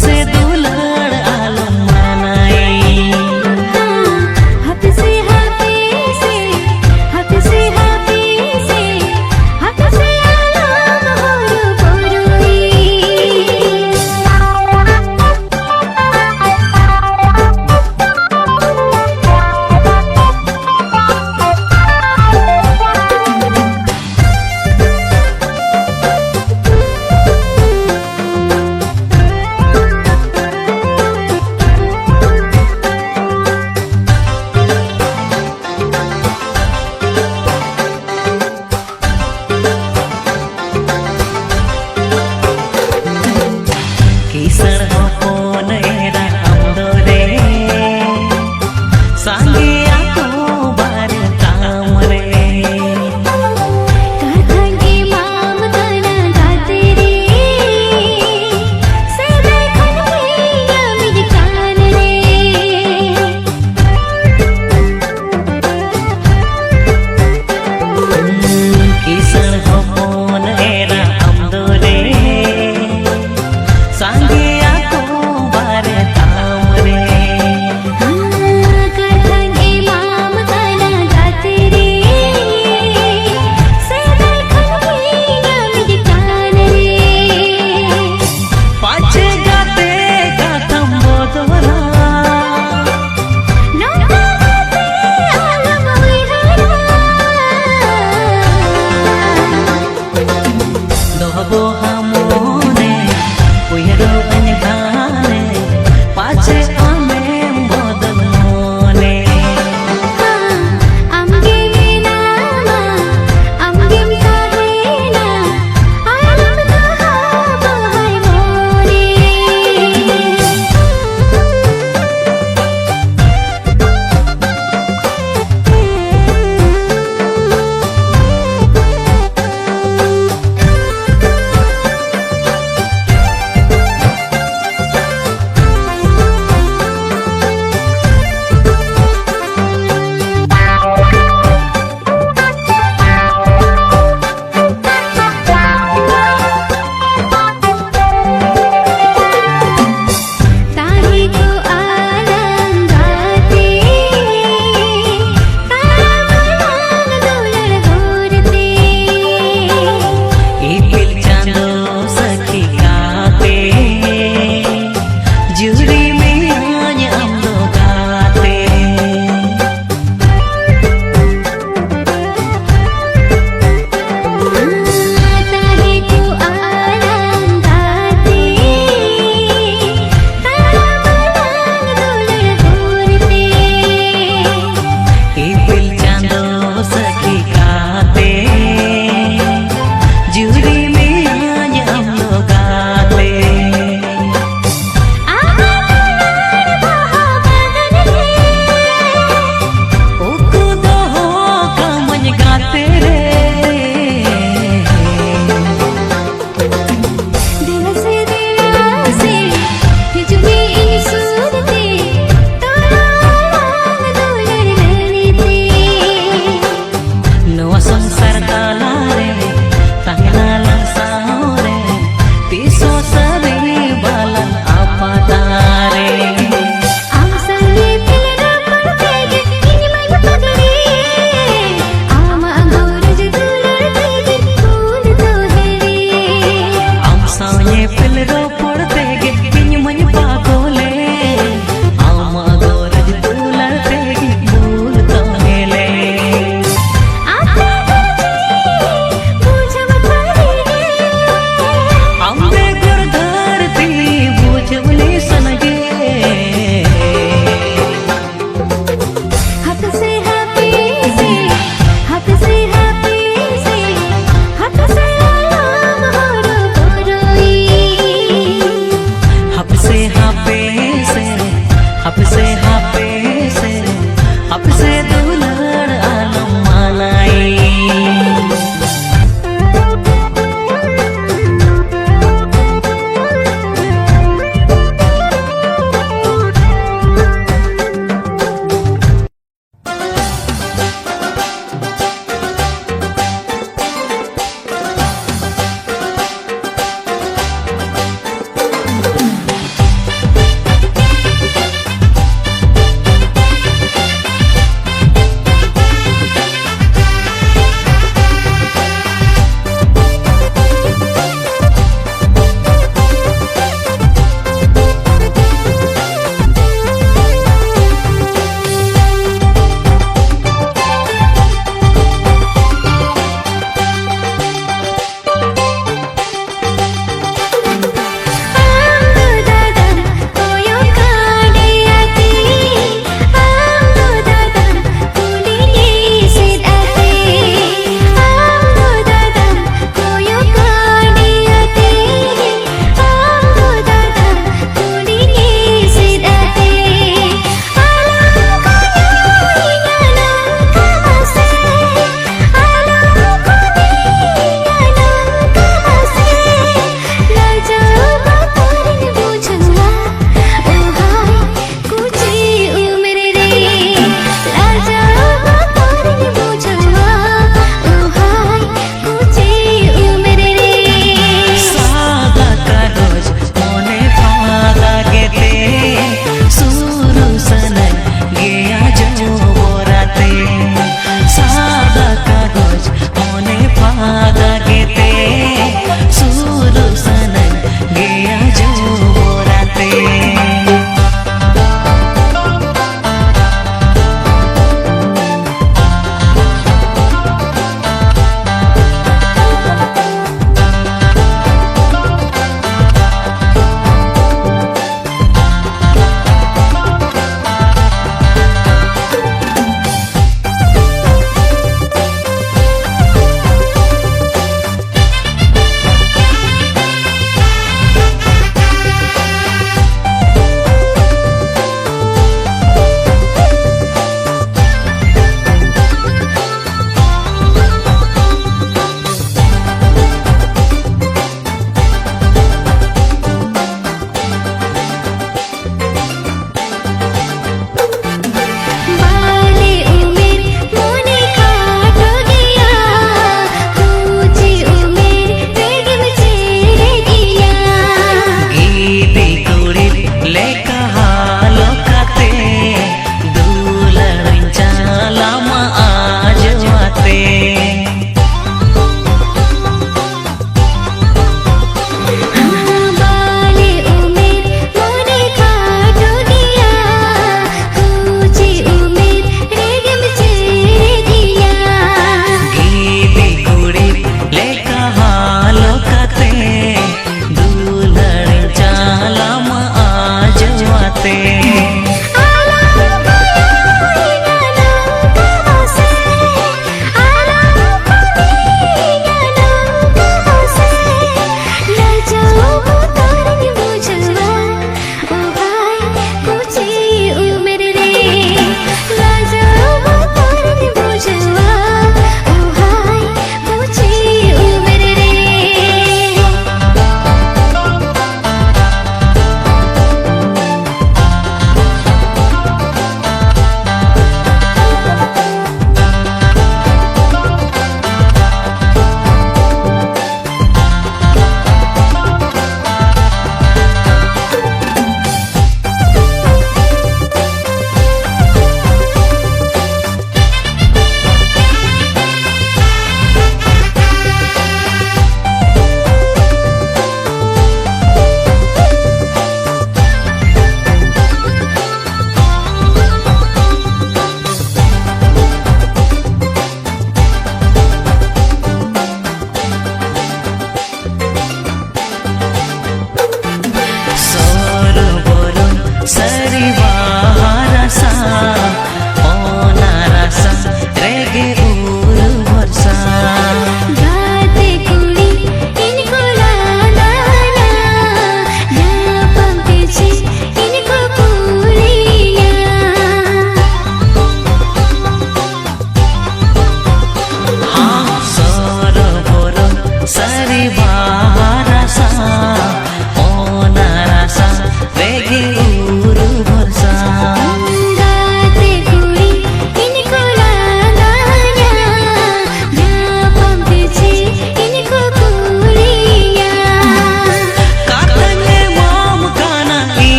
से दुलार आलम मनाई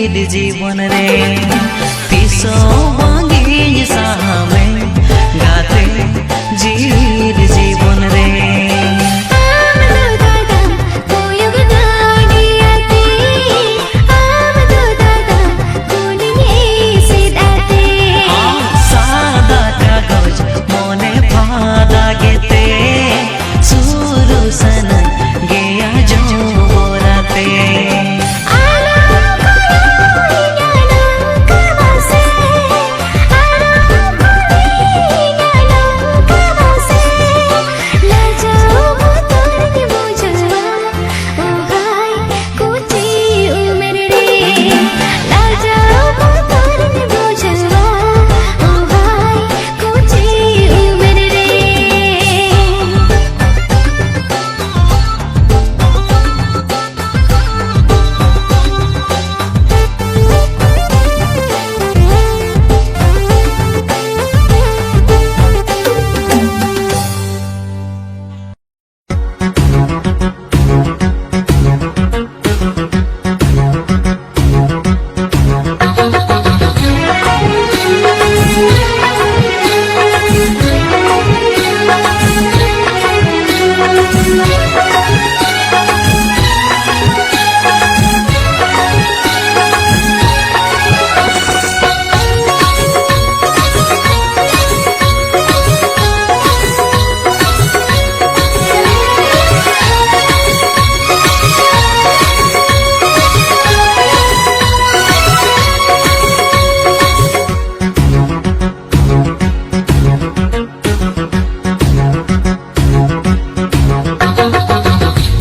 जीवन रे तीसो वांगी सामे गाते जीर जीवन रे सादा कागज मोने फादा गेते सुरु सनन गया जो बोलाते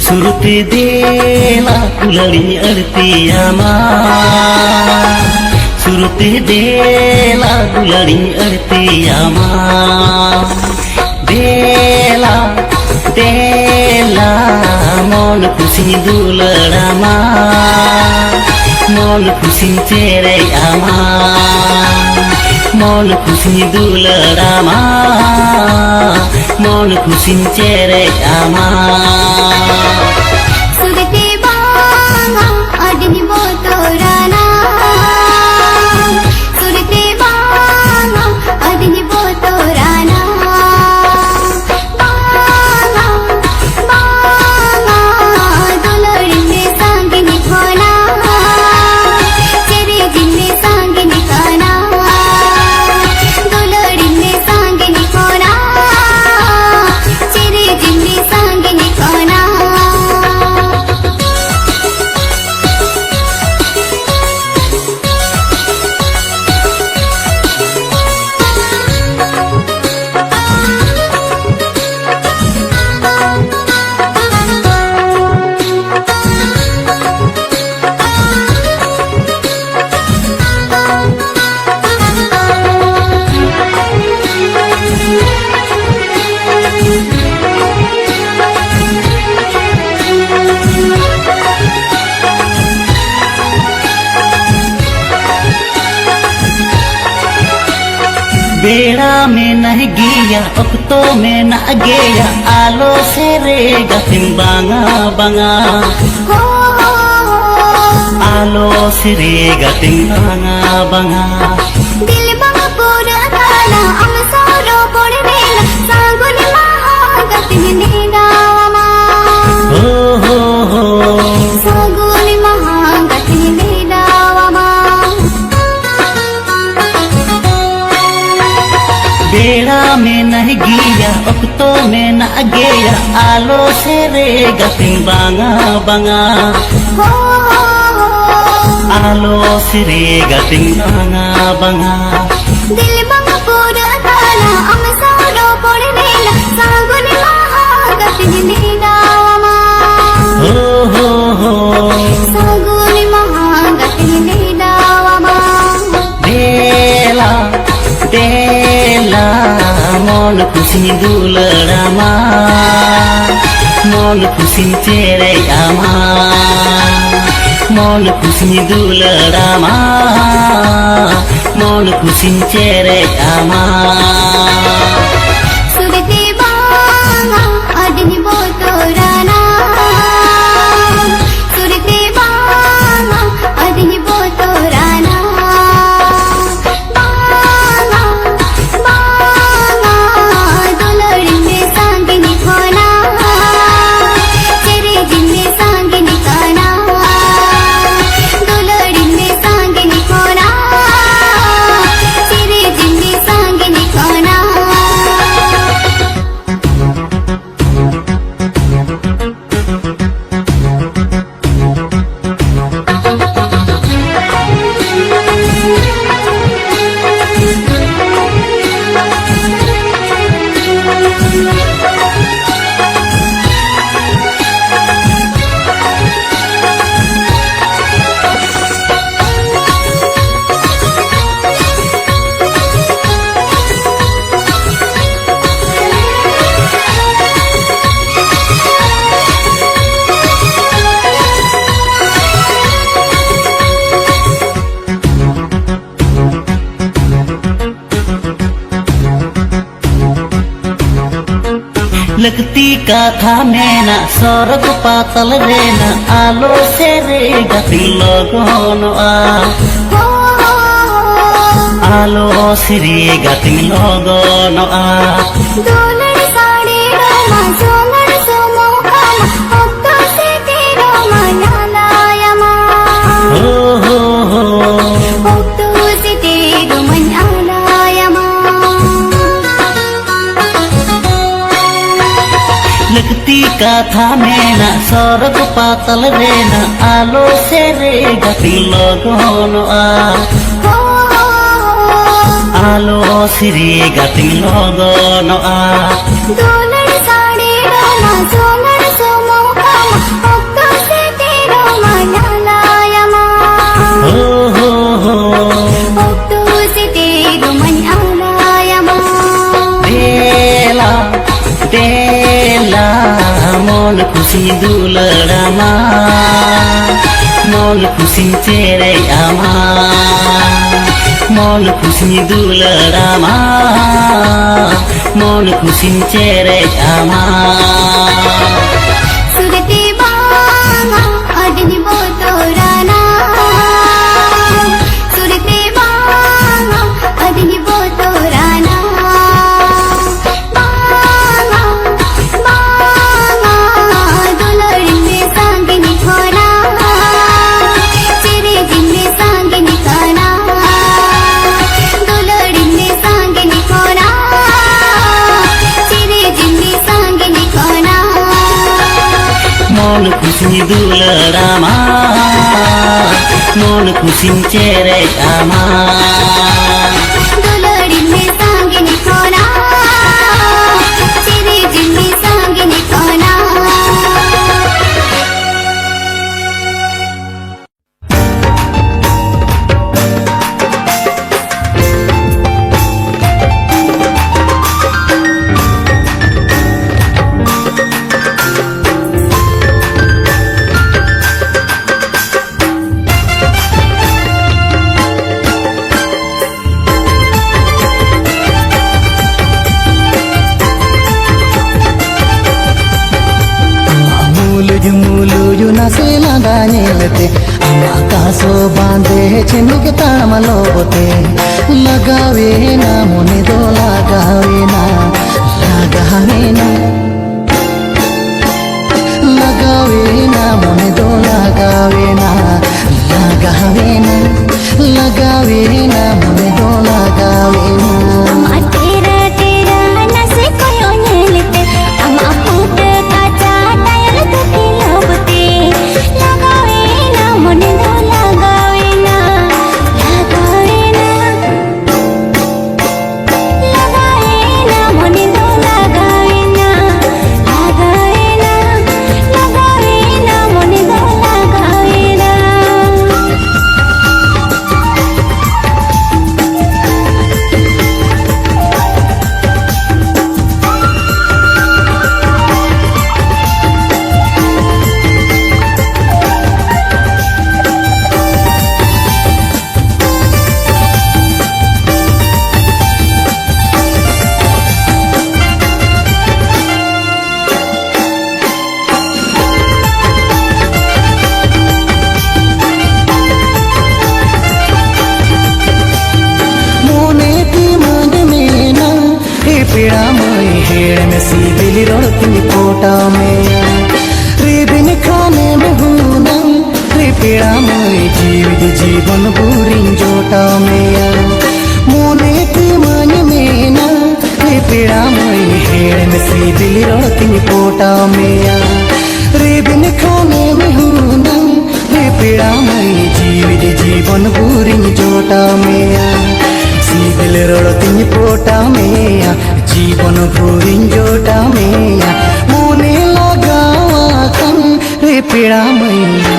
सुरती देला कुलड़ी अड़तियामा सुरती देला कुलड़ी अड़तियामा देला देला मन खुशी दुलड़ामा मन खुशी तेरे आमा मन खुशी दुलड़ामा मन खुशी तेरे आमा सुरते बांगा अडनी बोतोराना सुरते बांगा अडनी बोतोराना बांगा बांगा दुलड़ने सांगनी खोना तेरे जिन्ने सांगनी खाना दुलड़ने सांगनी खोना तेरे जिन्ने सांगनी खोना बेड़ा में नहीं गिया अक्तो में न गया आलो से रेगा फिन बांगा बांगा आलो से रेगा फिन बांगा बांगा दिल बांगा पूरा गाना हम सारो पड़े मेला सांगुन महागत में गावा हो सांगुन महागत में गावा बेड़ा में नहीं गिया अक्तो में न गया आलो से रेगा फिन बांगा बांगा आलो से रेगा फिन बांगा बांगा दिल बांगा पूरा गाना हम सारो पड़े मेला सांगुन महागत में गावा हो सांगुन महागत में गावा देला देला मन खुशी दुलड़ामा मन खुशी तेरे आमा मन खुशी दुलड़ामा मन खुशी तेरे आमा सुरते बांगा अडनी बोतोराना सुरते बांगा अडनी बोतो लगती कथा में ना स्वर्ग पातल रे ना आलो से रे गति लगन आलो से रे गति लगन दुलड़ साड़ी रोमा सोमर सोमो कामा ओक्तो से तेरो मनालायमा हो ओक्तो से तेरो मनालायमा लगती कथा में ना स्वर्ग पातल रे ना आलो से रे गति लगन आलो से रे गति लगन दुलड़ साड़ी रोमा सोमर सोमो कामा ओक्तो से तेरो मनालायमा हो ओक्तो से तेरो मनालायमा बेला बेला मन खुसी दुलड़ामा मन खुसी चेरे आमा मन खुसी दुलड़ामा मन खुसी चेरे आमा सुरते बांगा अडनी बोतोराना सुरते बांगा अडनी बोतोराना बांगा बांगा दुलड़ी में सांगनी खोना चिरे जिन्ने सांगनी खाना दुलड़ी में सांगनी खोना चिरे जिन्ने सांगनी खोना मन खुसी दुलड़ामा मन खुसी चेरे आमा दुलड़ी में सांगनी खोना चिरे जिन्ने सांगनी खोना मुलुजु नसेला दानेलते आकाशो बांधे चिनुक तामलोबते लगावे ना मुने दो लगावे ना लगावे ना लगावे ना मुने दो लगावे ना लगावे ना लगावे ना मुने दो लगावे ना तेरा तेरा नसे कोयो नेलते अमा फूट काचा टायर तो लोबते लगावे ना मने दो लगावे ना लगावे ना लगावे ना मने दो लगावे ना लगावे ना लगावे ना मने दो लगावे ना पीड़ा मई हेड़ में सीबिली रोड़ती पोटा में रिबिन खाने में हूना रे पीड़ा मई जीवित जीवन बुरी जोटा में मोने की मन में ना रे पीड़ा मई हेड़ में सीबिली रोड़ती पोटा में रिबिन खाने में हूना रे पीड़ा मई जीवित जीवन बुरी जोटा में सीबिल रोड़ती पोटा में जीवन भूरी जोटा में मोने लगावा कन रे पीड़ा मैया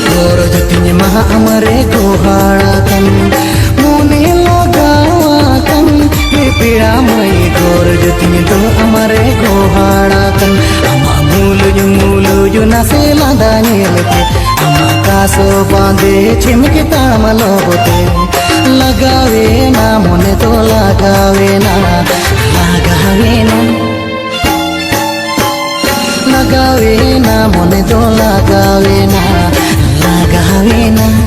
गोर जतिन महा अमरे गोहाड़ा कन मोने लगावा कन रे पीड़ा मई गोर जतिन तो अमरे गोहाड़ा कन अमा मूलु नसेला दानेलते अमा कासो बांधे चिमके तामलोबते लगावे ना मोने तो लगावे ना लगावे ना लगावे ना, मने दो लगावे ना, लगावे ना।